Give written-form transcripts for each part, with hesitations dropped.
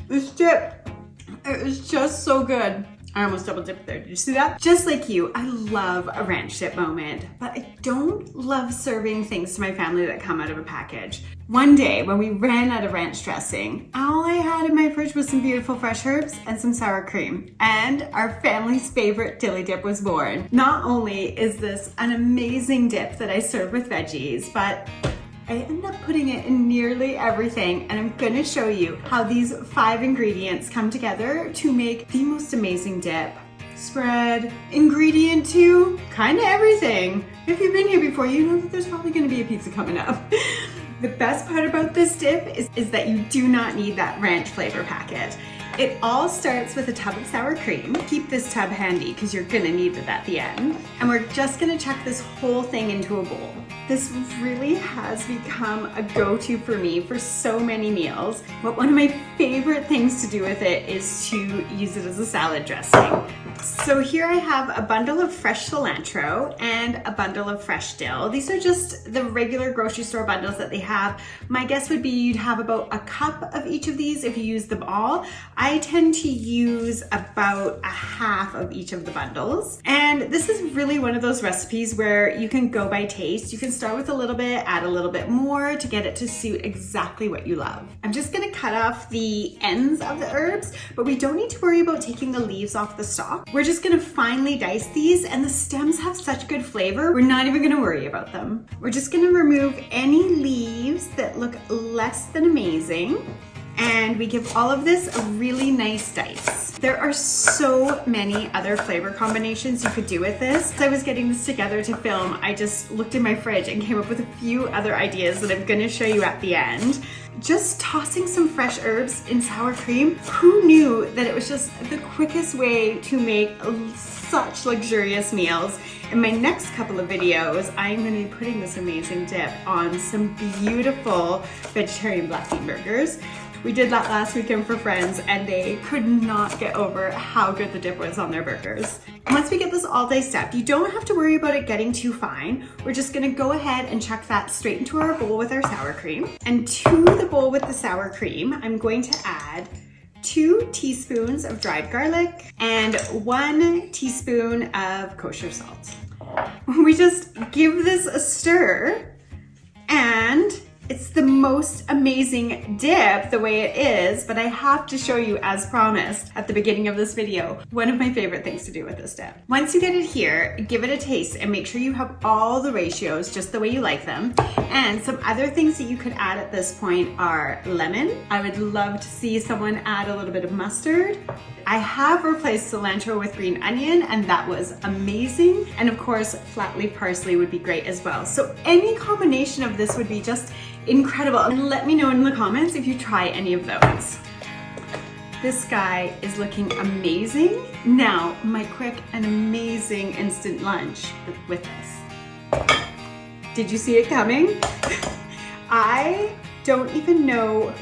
This dip, it is just so good. I almost double dipped there. Did you see that? Just like you, I love a ranch dip moment, but I don't love serving things to my family that come out of a package. One day when we ran out of ranch dressing, all I had in my fridge was some beautiful fresh herbs and some sour cream. And our family's favorite Dilly Dip was born. Not only is this an amazing dip that I serve with veggies, but I end up putting it in nearly everything, and I'm gonna show you how these 5 ingredients come together to make the most amazing dip. Spread, ingredient to, kinda everything. If you've been here before, you know that there's probably gonna be a pizza coming up. The best part about this dip is that you do not need that ranch flavor packet. It all starts with a tub of sour cream. Keep this tub handy because you're gonna need it at the end. And we're just gonna chuck this whole thing into a bowl. This really has become a go-to for me for so many meals, but one of my favorite things to do with it is to use it as a salad dressing. So here I have a bundle of fresh cilantro and a bundle of fresh dill. These are just the regular grocery store bundles that they have. My guess would be you'd have about a cup of each of these if you use them all. I tend to use about a half of each of the bundles. And this is really one of those recipes where you can go by taste. You can start with a little bit, add a little bit more to get it to suit exactly what you love. I'm just gonna cut off the ends of the herbs, but we don't need to worry about taking the leaves off the stalk. We're just gonna finely dice these, and the stems have such good flavor, we're not even gonna worry about them. We're just gonna remove any leaves that look less than amazing, and we give all of this a really nice dice. There are so many other flavor combinations you could do with this. As I was getting this together to film, I just looked in my fridge and came up with a few other ideas that I'm gonna show you at the end. Just tossing some fresh herbs in sour cream, who knew that it was just the quickest way to make such luxurious meals? In my next couple of videos, I'm going to be putting this amazing dip on some beautiful vegetarian black bean burgers. We did that last weekend for friends, and they could not get over how good the dip was on their burgers. Once we get this all diced up, you don't have to worry about it getting too fine. We're just gonna go ahead and chuck that straight into our bowl with our sour cream. And to the bowl with the sour cream, I'm going to add 2 teaspoons of dried garlic and 1 teaspoon of kosher salt. We just give this a stir, and it's the most amazing dip the way it is, but I have to show you, as promised at the beginning of this video, one of my favorite things to do with this dip. Once you get it here, give it a taste and make sure you have all the ratios just the way you like them. And some other things that you could add at this point are lemon. I would love to see someone add a little bit of mustard. I have replaced cilantro with green onion, and that was amazing. And of course, flat leaf parsley would be great as well. So any combination of this would be just incredible. And let me know in the comments if you try any of those. This guy is looking amazing. Now, my quick and amazing instant lunch with this. Did you see it coming? I don't even know.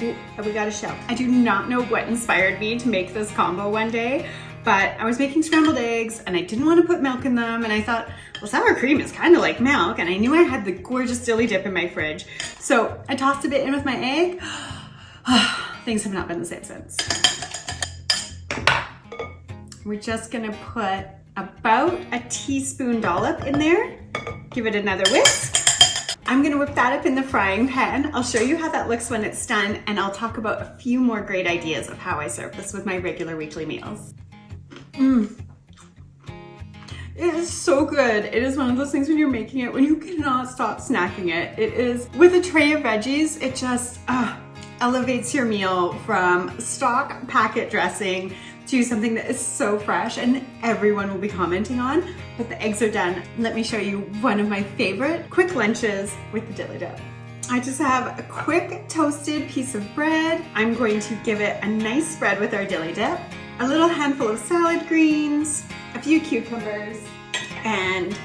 Ooh, we got a shell. I do not know what inspired me to make this combo one day, but I was making scrambled eggs and I didn't want to put milk in them, and I thought, well, sour cream is kind of like milk, and I knew I had the gorgeous Dilly Dip in my fridge. So I tossed a bit in with my egg. Things have not been the same since. We're just gonna put about a teaspoon dollop in there. Give it another whisk. I'm gonna whip that up in the frying pan. I'll show you how that looks when it's done, and I'll talk about a few more great ideas of how I serve this with my regular weekly meals. It is so good. It is one of those things when you're making it, when you cannot stop snacking it. It is, with a tray of veggies, it just elevates your meal from stock packet dressing to something that is so fresh and everyone will be commenting on. But the eggs are done. Let me show you one of my favorite quick lunches with the Dilly Dip. I just have a quick toasted piece of bread. I'm going to give it a nice spread with our Dilly Dip, a little handful of salad greens, a few cucumbers, and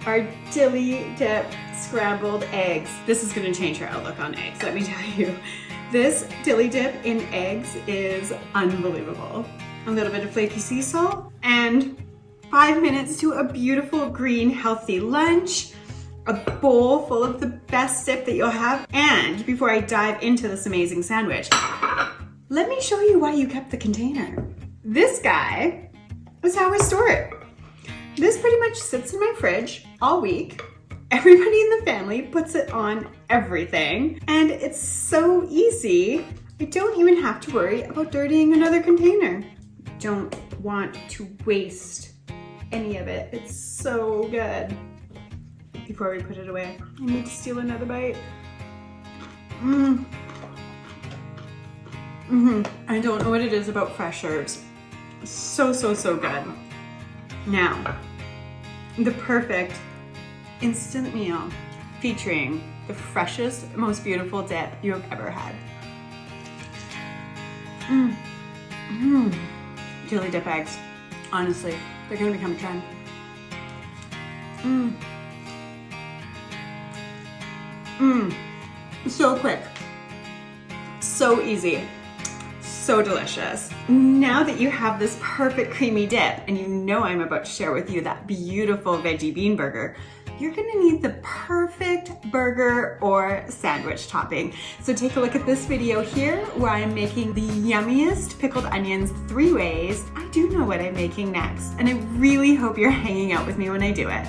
our Dilly Dip scrambled eggs. This is gonna change your outlook on eggs, let me tell you. This Dilly Dip in eggs is unbelievable. A little bit of flaky sea salt, and 5 minutes to a beautiful green healthy lunch. a bowl full of the best dip that you'll have. And before I dive into this amazing sandwich, let me show you why you kept the container. This guy is how I store it. This pretty much sits in my fridge all week. Everybody in the family puts it on everything, and it's so easy. I don't even have to worry about dirtying another container. Don't want to waste any of it. It's so good. Before we put it away, I need to steal another bite. I don't know what it is about fresh herbs. So good. Now, the perfect instant meal featuring the freshest, most beautiful dip you have ever had. Dilly Dip eggs. Honestly, they're gonna become a trend. So quick, so easy, so delicious. Now that you have this perfect creamy dip, and you know I'm about to share with you that beautiful veggie bean burger, you're gonna need the perfect burger or sandwich topping. So take a look at this video here where I'm making the yummiest pickled onions 3 ways. I do know what I'm making next, and I really hope you're hanging out with me when I do it.